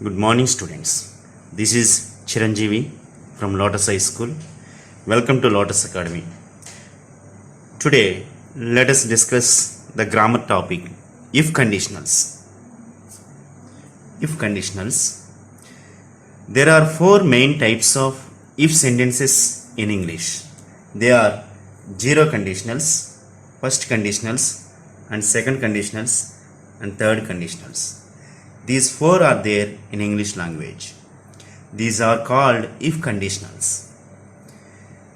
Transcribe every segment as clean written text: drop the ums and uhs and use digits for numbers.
Good morning, students. This is Chiranjeevi from Lotus High School. Welcome to Lotus Academy. Today, let us discuss the grammar topic if conditionals. If conditionals. There are four main types of if sentences in English. They are zero conditionals, first conditionals, and second conditionals, and third conditionals. These four are there in English language. These are called if conditionals.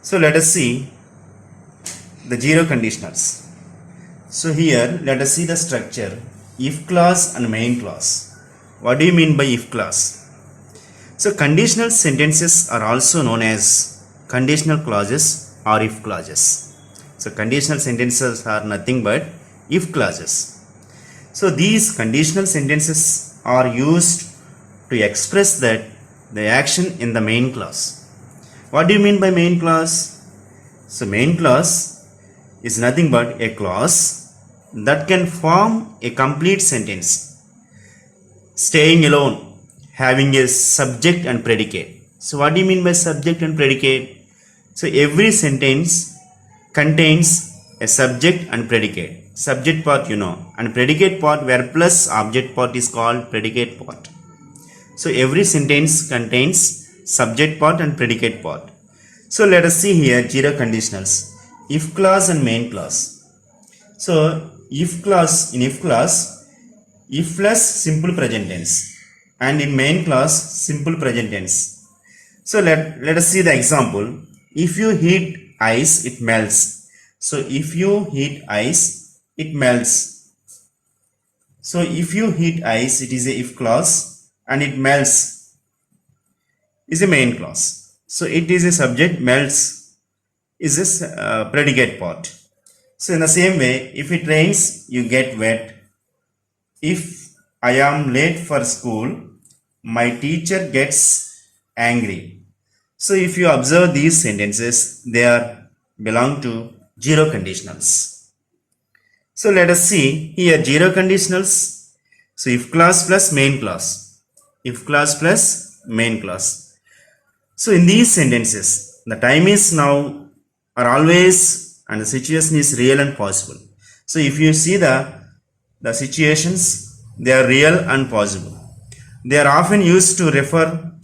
So let us see the zero conditionals. So here let us see the structure if clause and main clause. What do you mean by if clause? So conditional sentences are also known as conditional clauses or if clauses. So conditional sentences are nothing but if clauses. So these conditional sentences are used to express that the action in the main clause. What do you mean by main clause? So main clause is nothing but a clause that can form a complete sentence, staying alone, having a subject and predicate. So what do you mean by subject and predicate? So every sentence contains a subject and predicate. Subject part and predicate part where plus object part is called predicate part. So every sentence contains subject part and predicate part. So let us see here zero conditionals, if clause and main clause. So if clause, in if clause, if plus simple present tense, and in main clause simple present tense. So let us see the example. If you heat ice, it melts. So if you heat ice, it melts. So if you heat ice, it is a if clause, and it melts is a main clause. So it is a subject, melts is a predicate part. So in the same way, if it rains, you get wet. If I am late for school, my teacher gets angry. So if you observe these sentences, they belong to zero conditionals. So let us see here zero conditionals. So if clause plus main clause. If clause plus main clause. So in these sentences, the time is now or always and the situation is real and possible. So if you see the situations, they are real and possible. They are often used to refer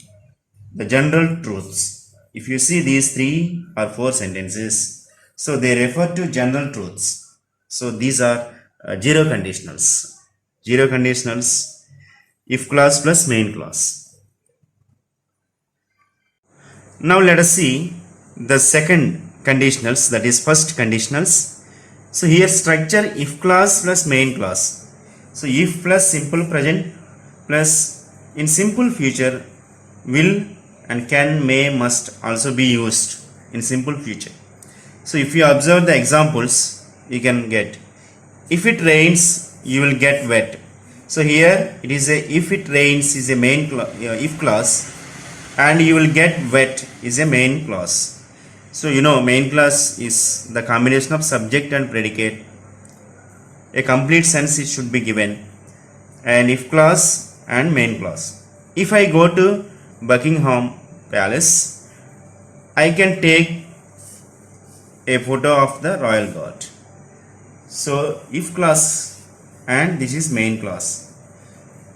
the general truths. If you see these 3 or 4 sentences, so they refer to general truths. So these are zero conditionals. Zero conditionals, if clause plus main clause. Now let us see the second conditionals, that is first conditionals. So here structure if clause plus main clause. So if plus simple present plus in simple future will and can, may, must also be used in simple future. So if you observe the examples, you can get if it rains, you will get wet. So here it is a if it rains is a main if clause, and you will get wet is a main clause. So main clause is the combination of subject and predicate. A complete sense it should be given, and if clause and main clause. If I go to Buckingham Palace, I can take a photo of the royal guard. So if clause and this is main clause.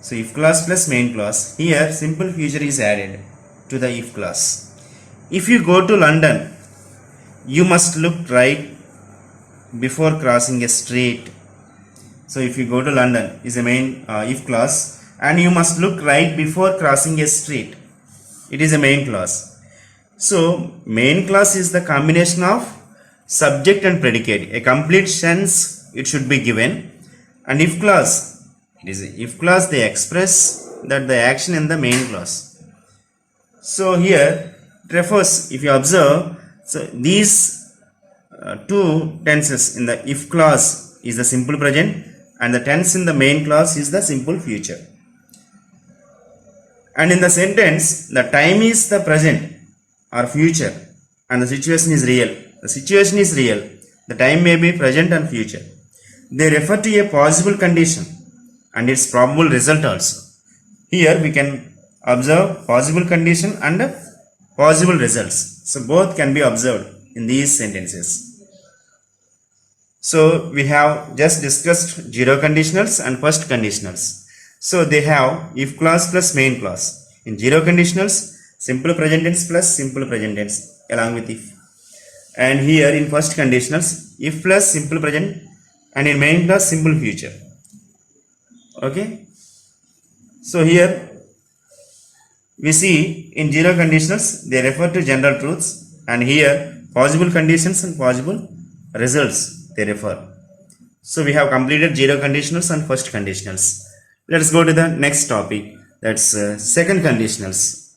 So if clause plus main clause, here simple future is added to the if clause. If you go to London, you must look right before crossing a street. So if you go to London is a main if clause, and you must look right before crossing a street. It is a main clause. So main clause is the combination of subject and predicate. A complete sense it should be given. And if clause, it is if clause, they express that the action in the main clause. So here it refers, if you observe, so these two tenses in the if clause is the simple present, and the tense in the main clause is the simple future. And in the sentence, the time is the present or future, and the situation is real. The situation is real. The time may be present and future. They refer to a possible condition and its probable result also. Here we can observe possible condition and possible results. So both can be observed in these sentences. So we have just discussed zero conditionals and first conditionals. So they have if clause plus main clause. In zero conditionals, simple present tense plus simple present tense along with if. And here in first conditionals, if plus simple present, and in main clause simple future. Okay. So here we see in zero conditionals they refer to general truths, and here possible conditions and possible results they refer. So we have completed zero conditionals and first conditionals. Let's go to the next topic, that's second conditionals.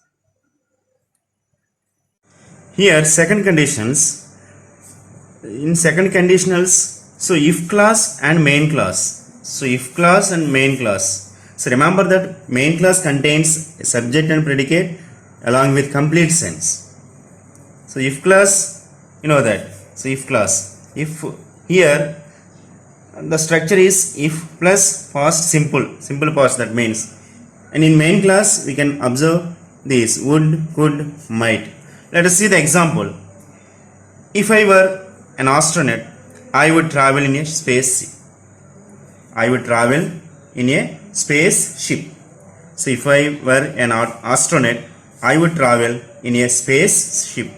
Here second conditions, in second conditionals, so if clause and main clause. So if clause and main clause. So remember that main clause contains a subject and predicate along with complete sense. So if clause, you know that. So if clause, if here the structure is if plus past simple past, that means. And in main clause we can observe this would, could, might. Let us see the example. If I were an astronaut, I would travel in a spaceship. I would travel in a spaceship. So if I were an astronaut, I would travel in a spaceship.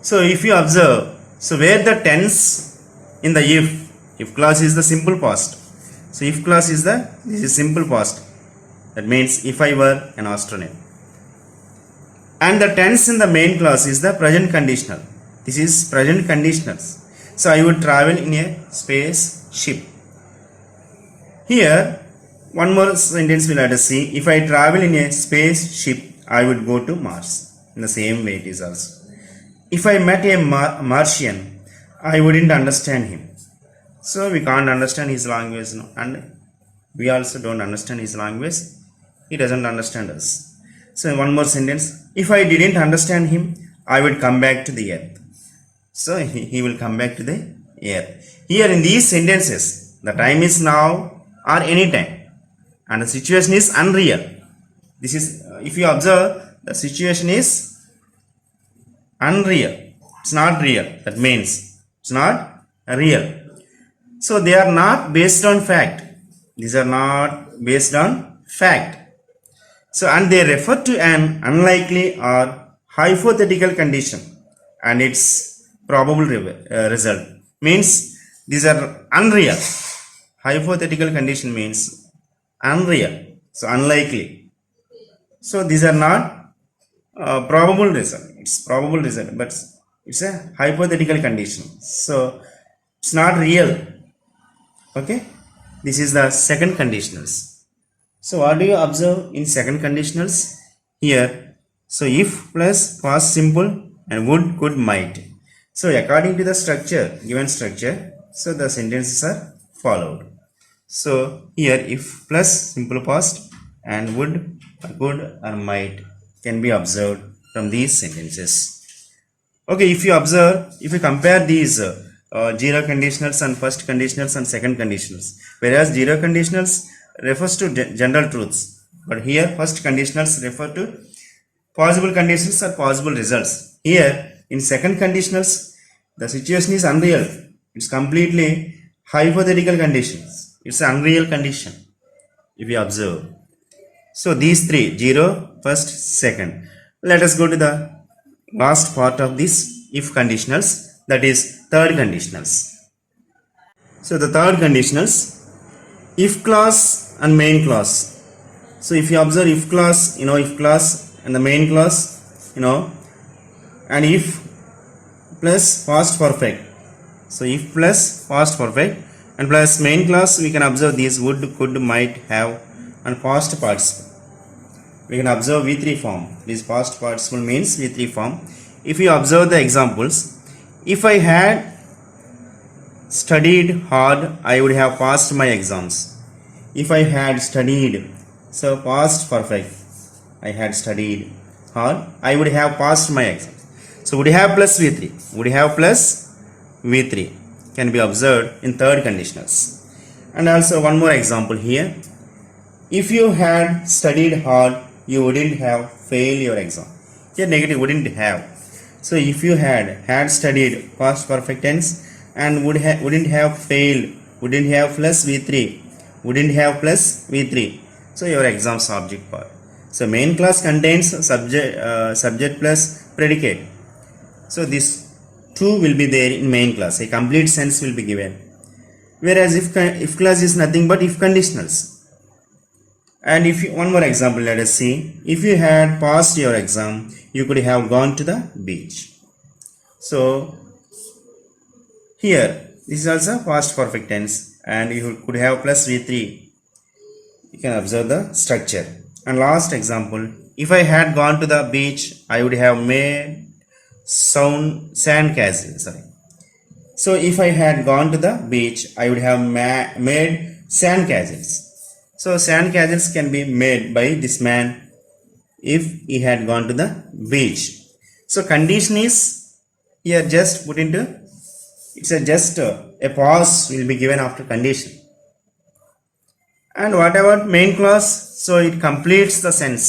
So if you observe, so where the tense in the if clause is the simple past. So if clause is this is simple past. That means if I were an astronaut. And the tense in the main clause is the present conditional. This is present conditionals. So I would travel in a spaceship. Here one more sentence we let us see. If I travel in a spaceship, I would go to Mars. In the same way it is also. If I met a Martian, I wouldn't understand him. So we can't understand his language, no? And we also don't understand his language. He doesn't understand us. So one more sentence. If I didn't understand him, I would come back to the earth. So he will come back to the earth. Here in these sentences, the time is now or any time, and the situation is unreal. This is, if you observe, the situation is unreal. It's not real. That means it's not real. So they are not based on fact. These are not based on fact. So and they refer to an unlikely or hypothetical condition and its probable result. Means these are unreal. Hypothetical condition means unreal. So unlikely. So these are not probable result. It's probable result, but it's a hypothetical condition. So it's not real. Okay. This is the second conditionals. So what do you observe in second conditionals? Here, so if plus past simple and would, could, might. So according to the structure, given structure, so the sentences are followed. So here if plus simple past and would, could or might can be observed from these sentences. Okay, if you observe, if you compare these zero conditionals and first conditionals and second conditionals, whereas zero conditionals refers to general truths, but here first conditionals refer to possible conditions or possible results. Here in second conditionals, the situation is unreal. It's completely hypothetical conditions. It's an unreal condition if you observe. So these three, zero, first, second. Let us go to the last part of this if conditionals, that is third conditionals. So the third conditionals, if clause and main clause. So if you observe if clause, if clause and the main clause, and if plus past perfect. So if plus past perfect and plus main clause, we can observe these would, could, might, have and past participle. We can observe V3 form. This past participle means V3 form. If you observe the examples, if I had studied hard, I would have passed my exams. If I had studied, so past perfect, I had studied hard, I would have passed my exam. So would have plus V3, would have plus V3 can be observed in third conditionals. And also one more example here. If you had studied hard, you wouldn't have failed your exam. Here negative wouldn't have. So if you had studied past perfect tense and wouldn't have failed, wouldn't have plus V3, wouldn't have plus V3. So your exam subject part. So main clause contains subject plus predicate. So this two will be there in main clause. A complete sense will be given. Whereas if clause is nothing but if conditionals. And if you, one more example, let us see. If you had passed your exam, you could have gone to the beach. So here this is also past perfect tense, and you could have plus V3. You can observe the structure. And last example, if I had gone to the beach, I would have made sand castles. Sorry. So if I had gone to the beach, I would have made sand castles. So sand castles can be made by this man if he had gone to the beach. So condition is here just put into, it's a pause will be given after condition. And what about main clause? So it completes the sense.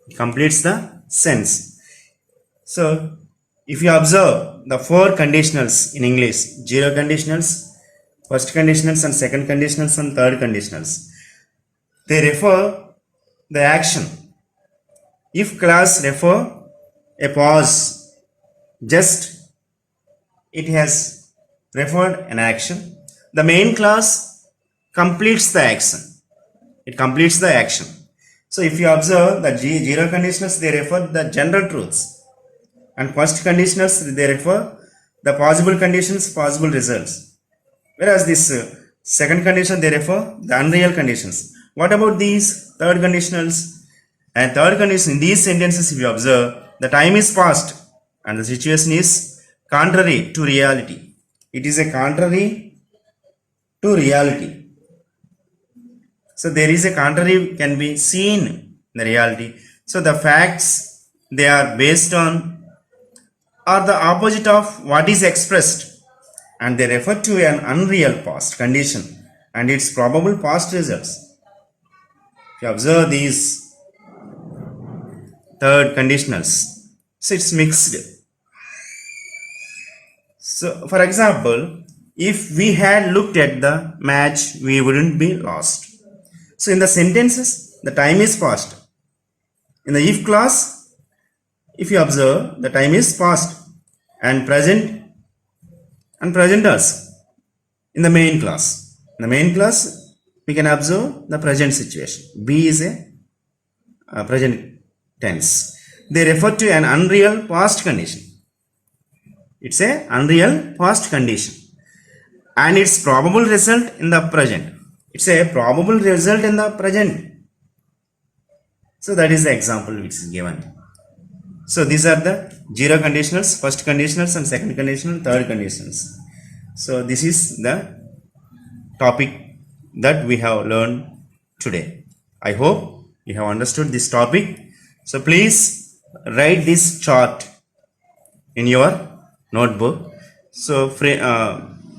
It completes the sense. So if you observe the four conditionals in English, zero conditionals, first conditionals and second conditionals and third conditionals, they refer the action. If clause refer a pause, just it has referred an action. The main clause completes the action. It completes the action. So if you observe the zero conditionals, they refer the general truths, and first conditionals they refer the possible conditions, possible results. Whereas this second condition they refer the unreal conditions. What about these third conditionals? And third condition, in these sentences, if you observe, the time is past and the situation is contrary to reality. It is a contrary to reality. So there is a contrary can be seen in the reality. So the facts they are based on are the opposite of what is expressed, and they refer to an unreal past condition and its probable past results. If you observe these third conditionals, so it's mixed. So for example, if we had looked at the match, we wouldn't be lost. So in the sentences, the time is past. In the if clause, if you observe, the time is past and present also. In the main clause, we can observe the present situation. B is a present tense. They refer to an unreal past condition. It's a unreal past condition and its probable result in the present. It's a probable result in the present. So that is the example which is given. So these are the zero conditionals, first conditionals and second conditional, third conditionals. So this is the topic that we have learned today. I hope you have understood this topic. So please write this chart in your notebook. So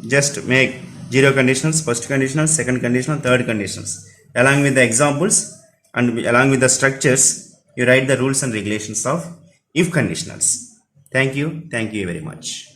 just make zero conditionals, first conditional, second conditional, third conditionals. Along with the examples and along with the structures, you write the rules and regulations of if conditionals. Thank you very much.